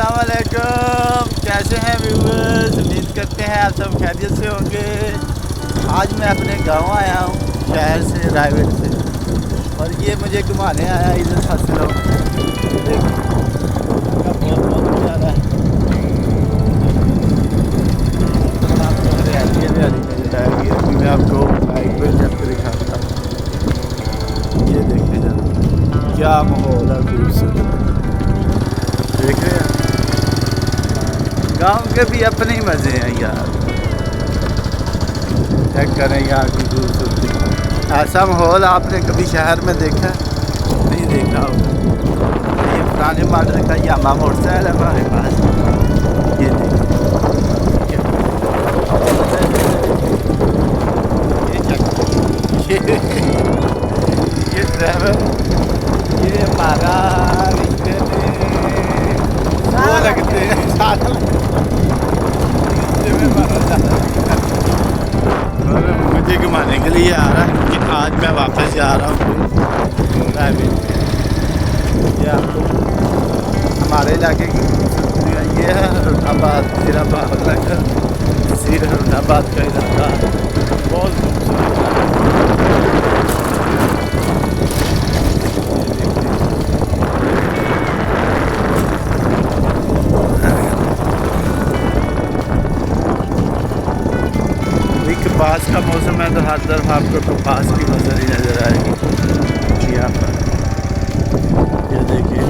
अस्सलाम वालेकुम, कैसे हैं व्यूअर्स। उम्मीद करते हैं आप सब खैरियत से होंगे। आज मैं अपने गांव आया हूँ शहर से, रायगढ़ से, और ये मुझे घुमाने आया इधर फसलों। देखो बहुत बहुत मज़ा आ रहा है। आपको हरियाली हरियाली नजर आएगी। अभी मैं आपको बाइक पर जाकर दिखाता हूँ। ये देखें जरा क्या माहौल है, खूबसूरत। देख रहे हैं, गाँव के भी अपने ही मज़े हैं यार। चेक करें यहाँ की खूबसूरती। ऐसा माहौल आपने कभी शहर में देखा? नहीं देखा होगा। ये पुराने मॉडल का यामा मोटरसाइकिल है हमारे पास। ये देखिए, ये ड्राइवर, ये हमारा रिश्ते में वो लगते हैं, साथ मुझे घुमाने के लिए आ रहा है कि आज मैं वापस जा रहा हूँ रायगढ़। ये आपको हमारे इलाके की ये है हरुणाबाद, जीराबाद नगर, हरुणाबाद का इलाका बहुत खूबसूरत है। कपास का मौसम है तो हर तरफ आपको कपास की फसल ही नज़र आएगी। यहाँ पर ये देखिए।